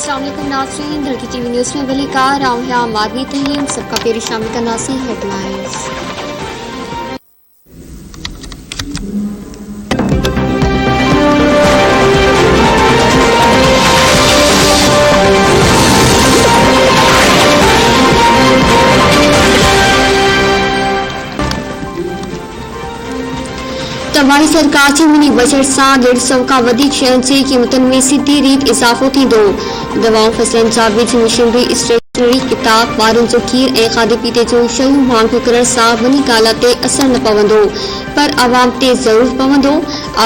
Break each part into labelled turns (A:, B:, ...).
A: अस्सलाम वालेकुम नाज़रीन, धरती टीवी न्यूज़ में वलीकार आम आदमी तहीम सबका पेश शामिल करना सी हेडलाइंस। तबाही सरकार जी मिनी बजट सां 150 खां वधीक शयुनि जी क़ीमतुनि में सीधी रीत इज़ाफ़ो थींदो। दवाऊं, फसलनि जा बीज, मशीनरी, स्टेशनरी, किताब, ॿारनि जो खीर ऐं खाधे पीते जूं शयूं महांगियूं करण सां वॾी ॻाल्हि ते असर न पवंदो, पर आवाम ते ज़रूर पवंदो।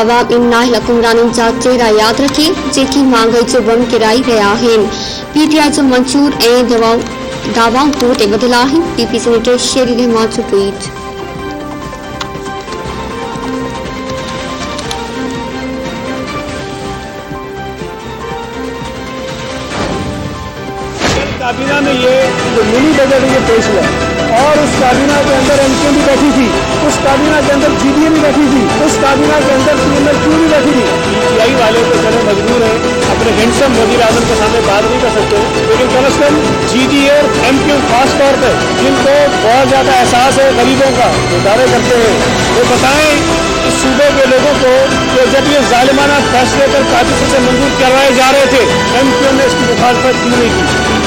A: आवाम इन नाहिल हुक्मराननि जा चेहरा यादि रखे जेकी महांगाई जो बम किराई रहिया आहिनि। PTI जो मंशूर ऐं दावाऊं पूर ते ॿधल आहिनि। PP सेनेटर शेर रहमान जो ट्वीट।
B: काबीना में ये जो मिनी बजट ये पेश हुआ और उस काबीना के अंदर MK भी बैठी थी, उस काबीना के अंदर GDA भी बैठी थी, उस काबीना के अंदर PMLQ भी बैठी थी। PTI वाले तो चले मजबूर हैं, अपने हैंडसम वज़ीर आज़म के सामने बात नहीं कर सकते, लेकिन कम से कम GDA और MK खास तौर पर जिनको बहुत ज़्यादा एहसास है गरीबों का, दावे करते हैं, वो बताएं इस सूबे के लोगों को कि जब ये जालिमाना फैसले कर काबीना से मंजूर करवाए जा रहे थे, MK ने इसकी मुखालफत क्यों नहीं की,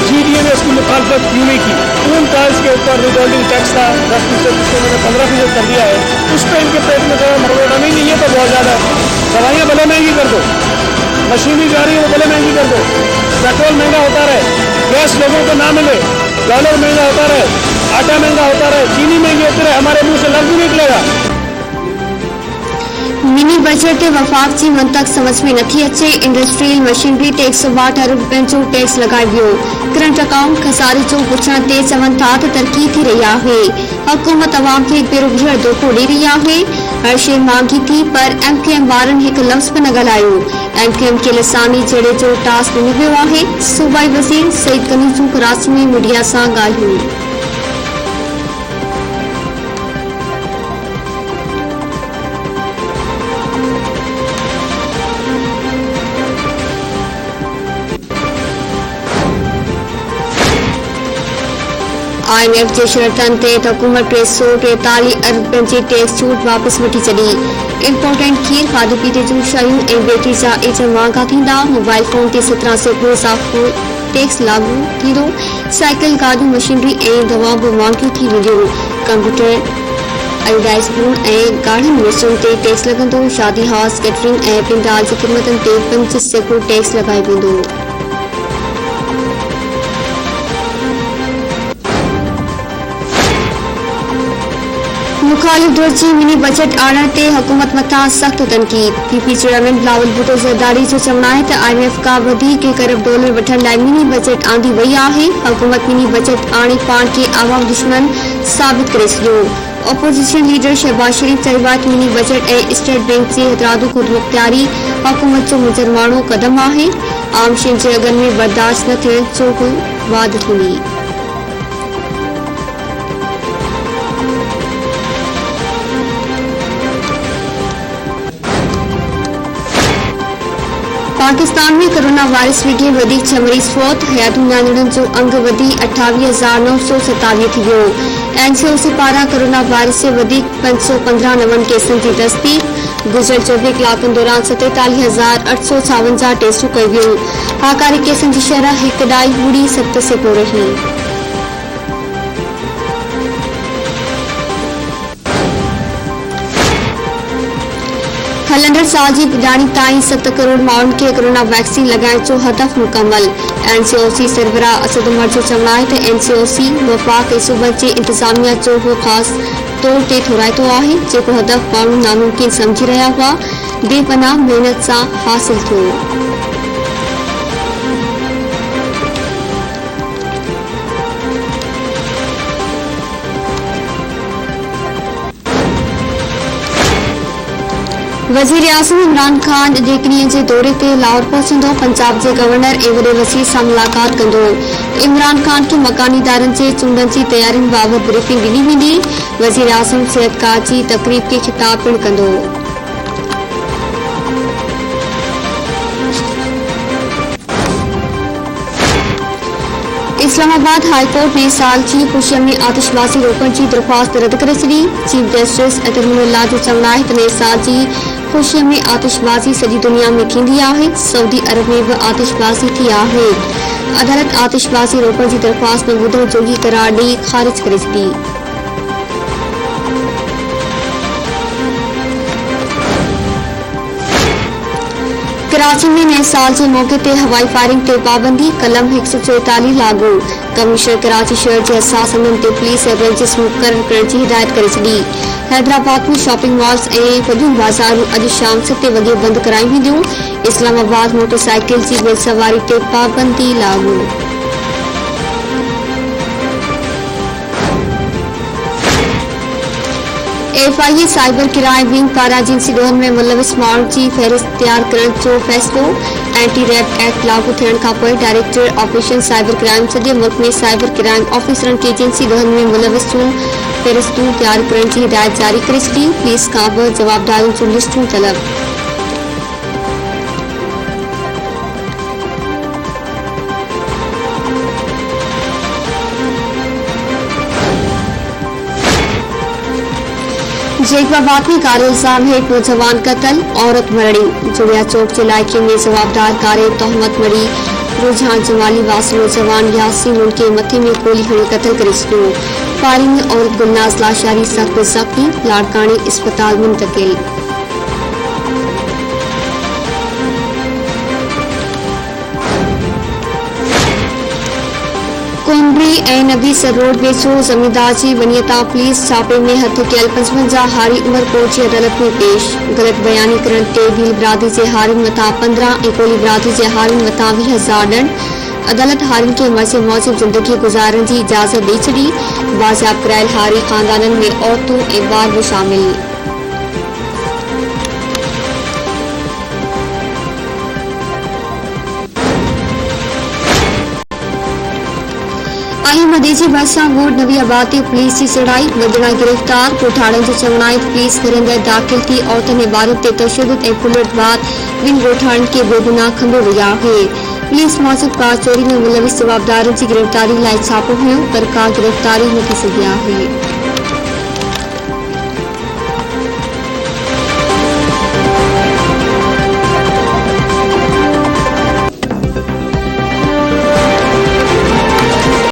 B: GDA ने इसकी मुखालफत क्यों नहीं की। ऊन टाइल्स के ऊपर रिकॉर्डिंग टैक्स था 10%, जिसको मैंने 15% कर दिया है, उस पर इनके पेट में गया मरवाना नहीं, ये तो बहुत ज़्यादा है। दवाइयाँ भले महंगी कर दो, मशीनरी जा रही है वो भले महंगी कर दो, पेट्रोल महंगा होता रहे, गैस लोगों को ना मिले, डॉलर महंगा होता रहे, आटा महंगा होता रहे, चीनी महंगी होती रहे, हमारे मुँह से लफ्ज़ नहीं निकलेगा।
A: मिनी बजट ते वफ़ाक़ जी मंतक समझ में नथी अचे। इंडस्ट्रियल मशीनरी ते 162 अरब रुपयनि जो टैक्स लॻाए वियो। करंट अकाउंट खसारे जो पुछण ते चवनि था त तरक़ी थी रही आहे। हुकूमत अवाम खे हिकु भेरो ॿीहर धोखो ॾेई रही आहे। हर शइ महांगी थी, पर MKM वारनि हिकु लफ़्ज़ बि न ॻाल्हायो। MKM खे लिसानी जहिड़े जो टास्क ॾिनो वियो आहे। सूबाई वज़ीर सईद गनी जूं कराची में मीडिया सां ॻाल्हियूं। IMF जे शर्तनि ते हुकूमत 343 अरब रुपयनि जी टैक्स छूट वापसि वठी छॾी। इम्पोर्टेंट खीर, खाधे पीते जूं शयूं ऐं बैटरी जा एजंट महांगा थींदा। मोबाइल फोन ते 17% इज़ाफ़ो टैक्स लागू थींदो। साइकिल, गाॾियूं, मशीनरी ऐं दवाऊं बि महांगियूं थी वेंदियूं। कंप्यूटर, एडवर्टाइज़मेंट ऐं गाढ़नि मिसुनि ते टैक्स लॻंदो। शादी हाउस, कैटरिंग ऐं पिंडाल जी क़ीमतुनि ते 5% टैक्स लॻायो वेंदो। मुखालिफ़ धुर जी मिनी बजट आणण ते हुकूमत मथां सख़्त तनक़ीद। PP चेयरमैन बिलावल भुट्टो ज़रदारी जो चवणु आहे त IMF खां वधीक $1 अरब वठण लाइ मिनी बजट आंदी वई आहे। हुकूमत मिनी बजट आणे पाण खे आवाम दुश्मन साबित करे छॾियो। ओपोज़िशन लीडर शहबाज शरीफ़ चयो आहे त मिनी बजट ऐं स्टेट बैंक जे हथरादू ख़ुदमुख्तियारी हुकूमत जो मुजरमाणो क़दम आहे। आम शयुनि जे अघनि में बर्दाश्त न थियण जो बि वाद हुई। पाकिस्तान में कोरोना वायरस वेठे वधीक 6 मरीज़ फौत। हयातुनि ॼाणण जो अंग वधी 28,927 थी वियो। NCOC पारां कोरोना वायरस जे वधीक 515 नवनि केसनि जी तस्दीक। गुज़िरियल 24 कलाकनि दौरान 47,856 टेस्टूं कयूं वियूं। हाकारी केसनि जी शरह 1.7 से पोइ रही। हलंदड़ साल जी ॿियाणी ताईं 7 करोड़ माण्हुनि खे कोरोना वैक्सीन लॻाइण जो हदफ़ मुकमल। NCOC सरबराह असद उमर जो चवणु आहे त NCOC वफ़ाक़ ऐं सूबनि जी इंतिज़ामिया जो को ख़ासि तौर ते थोराइतो आहे, जेको हदफ़ माण्हू नामुमकिन सम्झी रहिया हुआ, बेपनाह महिनत सां हासिल थियो। वज़ीर आज़म इमरान खान ॾेकड़ीअ जे दौरे ते लाहौर पहुचंदो। पंजाब जे गवर्नर ऐं वॾे वज़ीर सां मुलाक़ात कंदो। इमरान खान खे मकानी इदारनि जे चूंडनि जी तयारियुनि बाबति ब्रीफिंग ॾिनी वेंदी। वज़ीर आज़म सिहतकार जी तक़रीब खे ख़िताब पिणु कंदो। इस्लामाबाद हाई कोर्ट ने साल जी खुशिया में आतिशबाजी रोकण की दरख्वास्त रद्द करे छॾी। चीफ जस्टिस अतरमुल्लाह जो चवण आहे त साल जी खुशिया में आतिशबाजी सॼी दुनिया में थींदी आहे। सऊदी अरब में भी आतिशबाजी थी आहे। अदालत आतिशबाजी रोकण की दरख्वास्त में ॿुधण जोगी करार ॾेई ख़ारिज करे छॾी। कराची में नए साल के मौके ते हवाई फायरिंग ते पाबंदी कलम 144 लागू। कमिश्नर कराची शहर के हसास हंधनि ते पुलिस रेंजिस मुक़रर करण की हिदायत करे छॾी। हैदराबाद में शॉपिंग मॉल्स ऐं वॾियूं बाज़ारूं अॼु शाम 7 वॻे बंद कराई वेंदियूं। इस्लामाबाद मोटरसाइकिल की बेल सवारी ते पाबंदी लागू। FIA साइबर क्राइम विंग पारां जिन्सी ॾोहनि में मुलविस माण्हुनि जी फ़हरिस्त तैयार करण जो फ़ैसिलो। एंटी रैप एक्ट लागू थियण खां पोइ डायरेक्टर ऑपरेशन साइबर क्राइम सॼे मुल्क में साइबर क्राइम ऑफिसरनि खे जिन्सी ॾोहनि में मुलविस जूं फ़हरिस्तूं तैयार करण जी हिदायत जारी करे छॾी। पुलिस खां बि जवाबदारियुनि जूं लिस्टूं तलब। जैकबाबाद में कार इल्जाम हेठ नौजवान कत्ल, औरत मरणी। जुड़िया चौक के इलाके में जवाबदार कारे तोहमत मरी रुझान जमाली वासी नौजवान यासीन उनके मथे में गोली हणी कत्ल करे छॾियो। फायरिंग में औरत गुलनाज लाशारी सख्त जख्मी, लाड़कानी अस्पताल मुंतकिल। कोम्बरी ऐं नबी सर रोड वेझो ज़मींदार जी वनीयता पुलिस छापे में हथ कयल 55 हारी उमर कोर्ट की अदालत में पेश। गलत बयानी करण ते भील बिरादरी के हारियुनि मथां 15 ऐं कोली बिरादरी के हारियुनि मथां 20,000 ॾंड। अदालत हारियुनि खे मर्ज़ मूजिब ज़िंदगी गुज़ारण की इजाज़त ॾेई छॾी। बाज़ियाब करायल हारी ख़ानदाननि में औरतूं ऐं ॿार भी शामिल। मदेजी भरिसां ॻोठ नवी आबाद ते पुलिस की चढ़ाई, वधणा गिरफ्तार। ॻोठाणनि जो चवण आहे त पुलिस घर अंदर दाख़िल थी औरतुनि ऐं ॿारनि ते तशद्दुद ऐं पुलिस बाद ॿिनि ॻोठाणनि खे बेगुनाह खंबो वई आहे। पुलिस मूजिब कार चोरी में मुलविस जवाबदारनि की गिरफ्तारी लाइ छापो हयो, पर का गिरफ्तारी न थी सघी आहे।